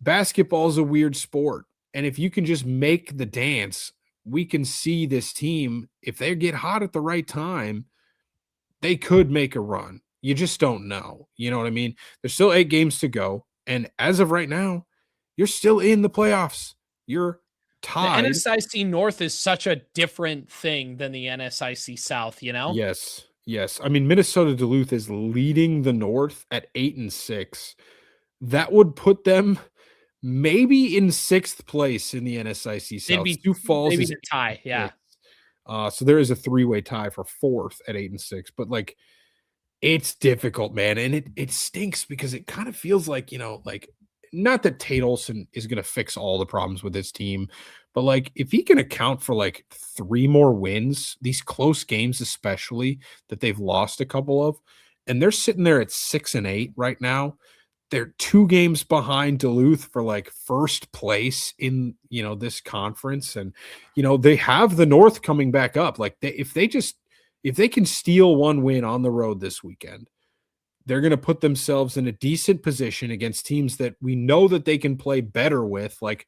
basketball is a weird sport. And if you can just make the dance, we can see this team, if they get hot at the right time, they could make a run. You just don't know. You know what I mean? There's still 8 games to go. And as of right now, you're still in the playoffs. You're the tied. NSIC North is such a different thing than the NSIC South, Yes. Yes. I mean, Minnesota Duluth is leading the North at 8-6. That would put them maybe in 6th place in the NSIC South. Sioux Falls maybe is the tie. Yeah. so there is a 3-way tie for 4th at 8-6. But like, it's difficult, man. And it stinks, because it kind of feels like, like, not that Tate Olson is going to fix all the problems with his team, but like, if he can account for like 3 more wins, these close games, especially that they've lost a couple of, and they're sitting there at 6-8 right now. They're 2 games behind Duluth for like 1st place in, this conference. And, they have the North coming back up. Like, if they can steal 1 win on the road this weekend, they're going to put themselves in a decent position against teams that we know that they can play better with. Like,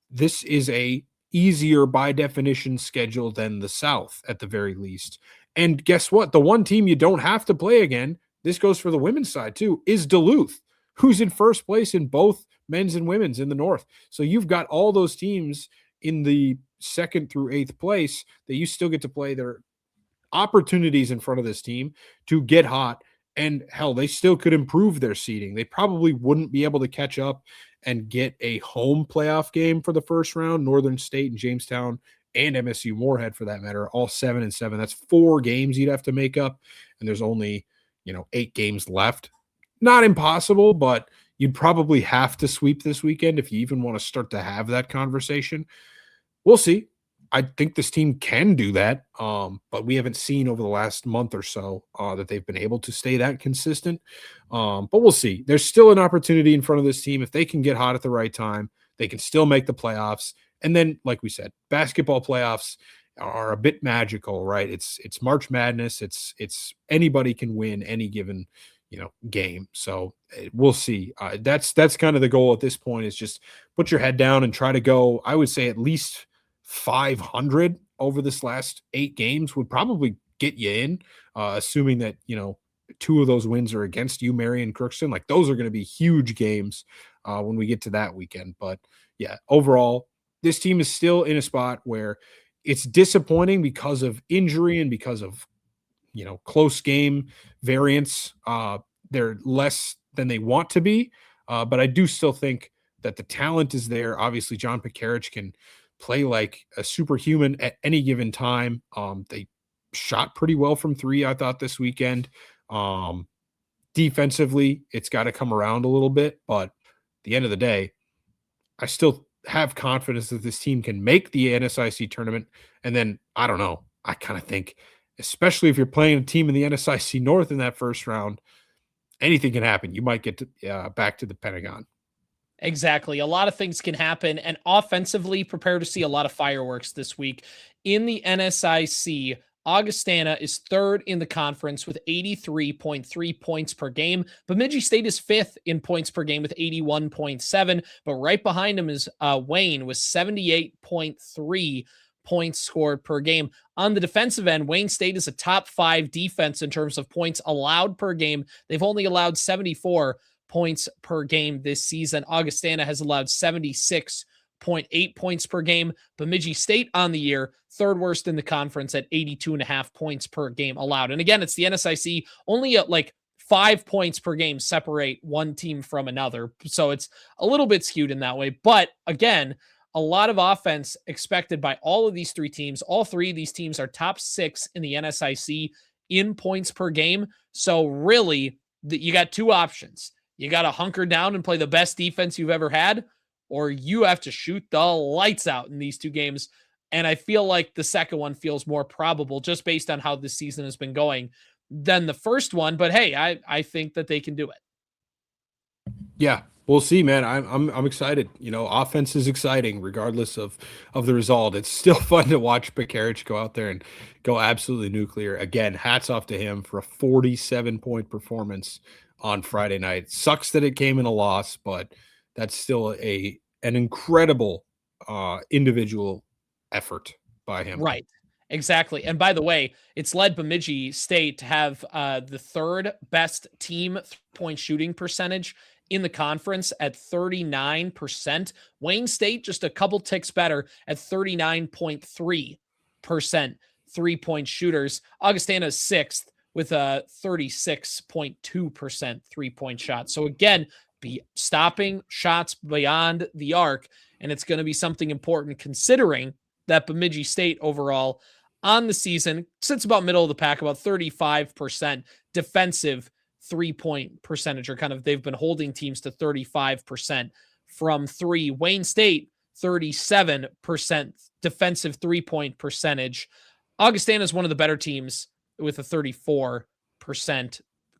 this is a easier by definition schedule than the South at the very least. And guess what? The one team you don't have to play again, this goes for the women's side too, is Duluth, who's in 1st place in both men's and women's in the North. So you've got all those teams in the 2nd through 8th place that you still get to play. Their opportunities in front of this team to get hot, and hell, they still could improve their seeding. They probably wouldn't be able to catch up and get a home playoff game for the 1st round. Northern State and Jamestown and MSU Moorhead, for that matter, all 7-7. That's 4 games you'd have to make up, and there's only 8 games left. Not impossible, but you'd probably have to sweep this weekend if you even want to start to have that conversation. We'll see. I think this team can do that, but we haven't seen over the last month or so that they've been able to stay that consistent. But we'll see. There's still an opportunity in front of this team. If they can get hot at the right time, they can still make the playoffs. And then, like we said, basketball playoffs are a bit magical, right? It's March Madness. It's anybody can win any given game. So we'll see. That's kind of the goal at this point, is just put your head down and try to go, I would say, at least 500 over this last 8 games would probably get you in, assuming that 2 of those wins are against you, Marion, Crookston. Like, those are going to be huge games when we get to that weekend. But yeah, overall, this team is still in a spot where it's disappointing because of injury and because of close game variants. They're less than they want to be, but I do still think that the talent is there. Obviously, John Pekarich can play like a superhuman at any given time. They shot pretty well from three, I thought, this weekend. Defensively, it's got to come around a little bit, but at the end of the day, I still have confidence that this team can make the NSIC tournament. And then, I don't know, I kind of think, especially if you're playing a team in the NSIC North in that first round, anything can happen. You might get to, back to the Pentagon. Exactly. A lot of things can happen. And offensively, prepare to see a lot of fireworks this week. In the NSIC, Augustana is third in the conference with 83.3 points per game. Bemidji State is fifth in points per game with 81.7, but right behind him is Wayne with 78.3 points scored per game. On the defensive end, Wayne State is a top 5 defense in terms of points allowed per game. They've only allowed 74 points per game this season. Augustana has allowed 76.8 points per game. Bemidji State on the year, third worst in the conference at 82.5 points per game allowed. And again, it's the NSIC, only at like 5 points per game separate one team from another. So it's a little bit skewed in that way. But again, a lot of offense expected by all of these three teams. All three of these teams are top 6 in the NSIC in points per game. So really, you got two options. You got to hunker down and play the best defense you've ever had, or you have to shoot the lights out in these two games. And I feel like the second one feels more probable just based on how this season has been going than the first one. But hey, I think that they can do it. Yeah, we'll see, man. I'm excited. Offense is exciting regardless of the result. It's still fun to watch Pekarich go out there and go absolutely nuclear. Again, hats off to him for a 47-point performance on Friday night. Sucks that it came in a loss, but that's still an incredible individual effort by him. Right. Exactly. And by the way, it's led Bemidji State to have the third best team point shooting percentage in the conference at 39%. Wayne State just a couple ticks better at 39.3% 3-point shooters. Augustana is sixth with a 36.2% 3-point shot. So again, be stopping shots beyond the arc, and it's going to be something important considering that Bemidji State overall on the season sits about middle of the pack, about 35% defensive 3-point percentage, or kind of they've been holding teams to 35% from three. Wayne State, 37% defensive 3-point percentage. Augustana is one of the better teams with a 34%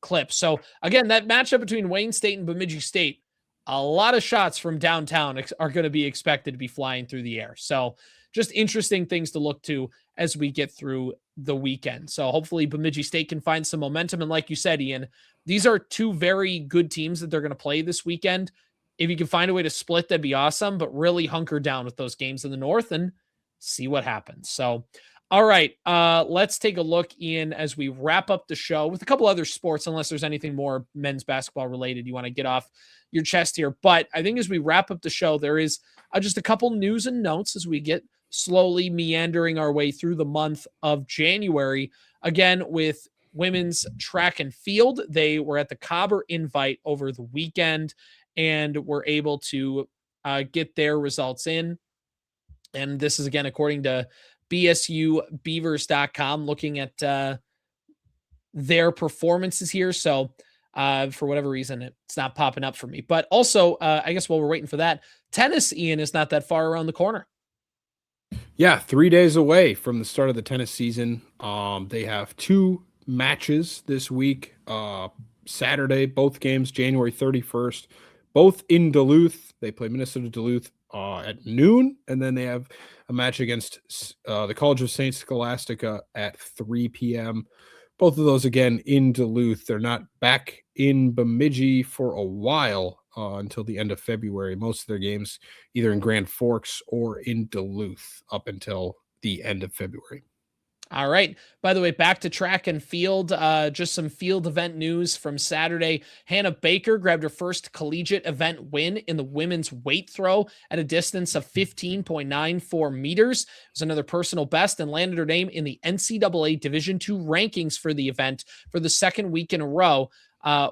clip. So again, that matchup between Wayne State and Bemidji State, a lot of shots from downtown are going to be expected to be flying through the air. So just interesting things to look to as we get through the weekend. So hopefully Bemidji State can find some momentum. And like you said, Ian, these are two very good teams that they're going to play this weekend. If you can find a way to split, that'd be awesome, but really hunker down with those games in the North and see what happens. So, all right, let's take a look in as we wrap up the show with a couple other sports, unless there's anything more men's basketball related you want to get off your chest here. But I think as we wrap up the show, there is just a couple news and notes as we get slowly meandering our way through the month of January. Again, with women's track and field, they were at the Cobber Invite over the weekend and were able to get their results in. And this is, again, according to BSUBeavers.com, looking at their performances here. So for whatever reason, it's not popping up for me. But also, I guess while we're waiting for that, tennis, Ian, is not that far around the corner. Yeah, 3 days away from the start of the tennis season. They have 2 matches this week. Saturday, both games, January 31st, both in Duluth. They play Minnesota Duluth at noon, and then they have a match against the College of St. Scholastica at 3 p.m. Both of those, again, in Duluth. They're not back in Bemidji for a while until the end of February. Most of their games either in Grand Forks or in Duluth up until the end of February. All right. By the way, back to track and field, just some field event news from Saturday. Hannah Baker grabbed her first collegiate event win in the women's weight throw at a distance of 15.94 meters. It was another personal best and landed her name in the NCAA Division II rankings for the event for the second week in a row.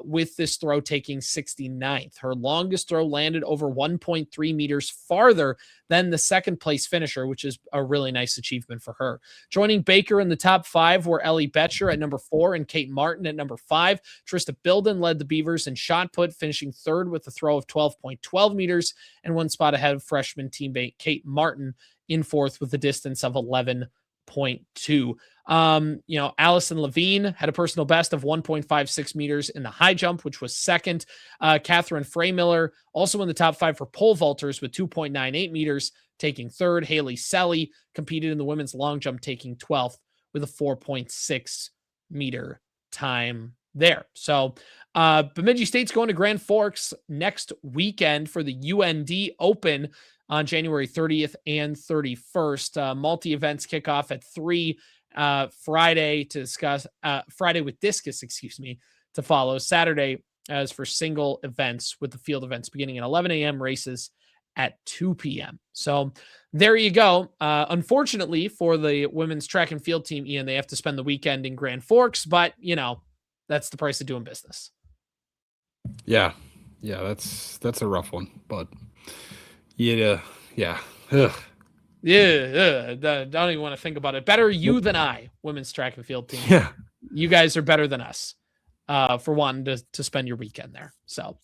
With this throw taking 69th. Her longest throw landed over 1.3 meters farther than the second place finisher, which is a really nice achievement for her. Joining Baker in the top 5 were Ellie Betcher at number 4 and Kate Martin at number 5. Trista Bilden led the Beavers in shot put, finishing third with a throw of 12.12 meters and one spot ahead of freshman teammate Kate Martin in fourth with a distance of 11.2. Allison Levine had a personal best of 1.56 meters in the high jump, which was second. Catherine Freymiller also in the top 5 for pole vaulters with 2.98 meters, taking third. Haley Selly competed in the women's long jump, taking 12th with a 4.6 meter time there. So Bemidji State's going to Grand Forks next weekend for the UND Open on January 30th and 31st. Multi-events kick off at 3 Friday to discuss Friday with discus, to follow. Saturday as for single events with the field events beginning at 11 a.m. races at 2 p.m. So there you go. Unfortunately for the women's track and field team, Ian, they have to spend the weekend in Grand Forks, but that's the price of doing business. Yeah, that's a rough one, but yeah. Ugh. Yeah, don't even want to think about it. Better you than I, women's track and field team. Yeah, you guys are better than us for wanting to spend your weekend there. So,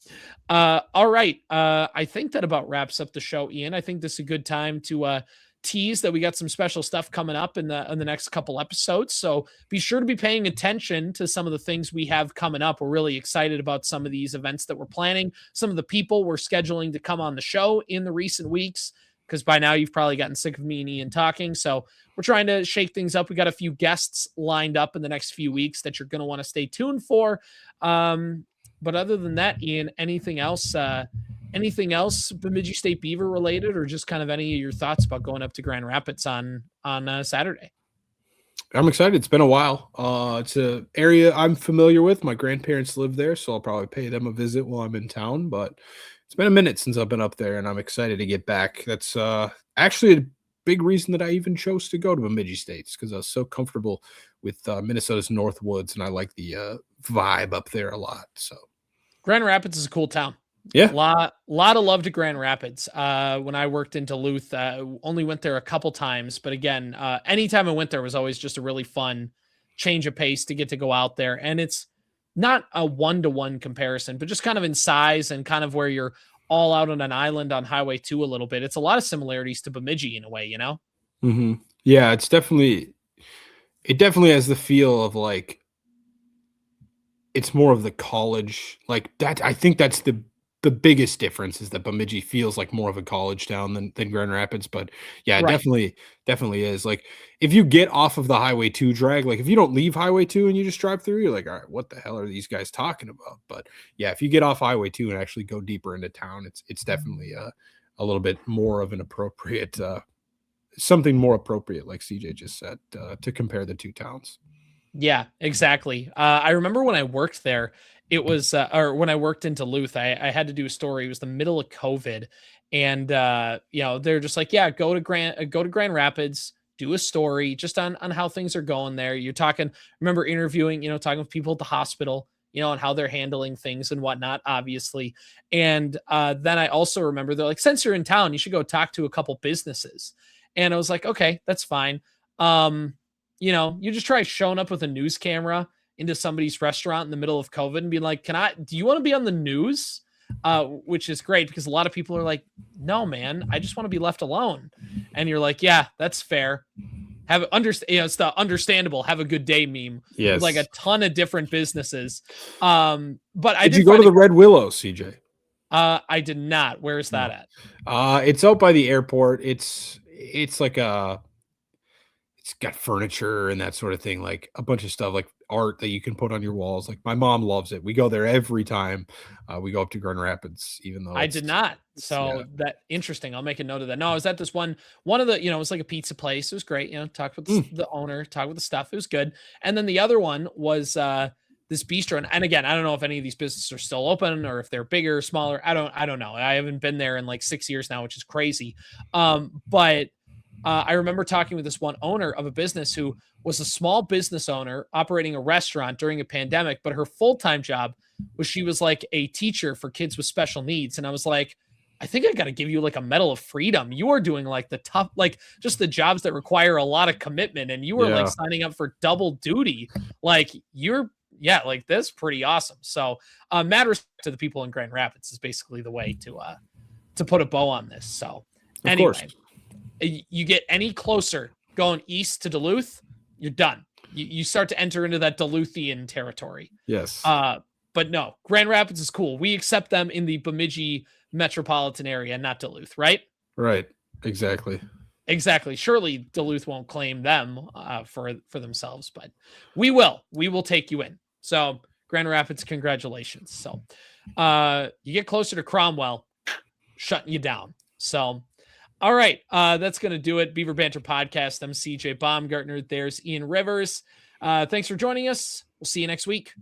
all right. I think that about wraps up the show, Ian. I think this is a good time to tease that we got some special stuff coming up in the next couple episodes. So be sure to be paying attention to some of the things we have coming up. We're really excited about some of these events that we're planning, some of the people we're scheduling to come on the show in the recent weeks, because by now you've probably gotten sick of me and Ian talking. So we're trying to shake things up. We got a few guests lined up in the next few weeks that you're going to want to stay tuned for. But other than that, Ian, anything else Bemidji State Beaver related, or just kind of any of your thoughts about going up to Grand Rapids on Saturday? I'm excited. It's been a while. It's an area I'm familiar with. My grandparents live there, so I'll probably pay them a visit while I'm in town, but it's been a minute since I've been up there, and I'm excited to get back. That's actually a big reason that I even chose to go to Bemidji State, because I was so comfortable with Minnesota's Northwoods, and I like the vibe up there a lot. So Grand Rapids is a cool town. Yeah. Lot of love to Grand Rapids. When I worked in Duluth, only went there a couple times, but again, anytime I went there was always just a really fun change of pace to get to go out there. And it's not a one-to-one comparison, but just kind of in size and kind of where you're all out on an island on Highway 2 a little bit. It's a lot of similarities to Bemidji in a way, Mm-hmm. Yeah, it definitely has the feel of like, it's more of the college, like that. I think that's the biggest difference, is that Bemidji feels like more of a college town than Grand Rapids. But yeah, it Right. definitely is. Like, if you get off of the Highway 2 drag, like if you don't leave Highway 2 and you just drive through, you're like, all right, what the hell are these guys talking about? But yeah, if you get off Highway 2 and actually go deeper into town, it's definitely a little bit more of an appropriate, something more appropriate, like CJ just said, to compare the two towns. Yeah, exactly. I remember when I worked there, it was, or when I worked in Duluth, I had to do a story. It was the middle of COVID, and they're just like, yeah, go to Grand Rapids, do a story just on how things are going there. You're talking, remember interviewing, talking with people at the hospital, and how they're handling things and whatnot, obviously. And then I also remember they're like, since you're in town, you should go talk to a couple businesses. And I was like, okay, that's fine. You just try showing up with a news camera into somebody's restaurant in the middle of COVID and being like, do you want to be on the news? Which is great, because a lot of people are like, no, man, I just want to be left alone. And you're like, yeah, that's fair. It's the understandable have a good day meme. Yes. With like a ton of different businesses. But did you go to the Red Willow, CJ? I did not. Where is that at? It's out by the airport. It's like it's got furniture and that sort of thing, like a bunch of stuff, like art that you can put on your walls. Like my mom loves it. We go there every time we go up to Grand Rapids, even though I did not. yeah. So that interesting. I'll make a note of that. No, I was at this one of the, it was like a pizza place. It was great. Talked with the owner, talked with the stuff. It was good. And then the other one was this bistro. And again, I don't know if any of these businesses are still open or if they're bigger, smaller. I don't know. I haven't been there in like 6 years now, which is crazy. But I remember talking with this one owner of a business who was a small business owner operating a restaurant during a pandemic, but her full-time job was she was like a teacher for kids with special needs. And I was like, I think I got to give you like a medal of freedom. You are doing like the tough, like just the jobs that require a lot of commitment. And you were like signing up for double duty. Like like that's pretty awesome. So mad respect to the people in Grand Rapids is basically the way to put a bow on this. So anyway, you get any closer going east to Duluth, you're done. You start to enter into that Duluthian territory. Yes. But no, Grand Rapids is cool. We accept them in the Bemidji metropolitan area, not Duluth, right? Right. Exactly. Surely Duluth won't claim them for themselves, but we will. We will take you in. So Grand Rapids, congratulations. So you get closer to Cromwell, shutting you down. So all right, that's going to do it. Beaver Banter Podcast. I'm CJ Baumgartner. There's Ian Rivers. Thanks for joining us. We'll see you next week.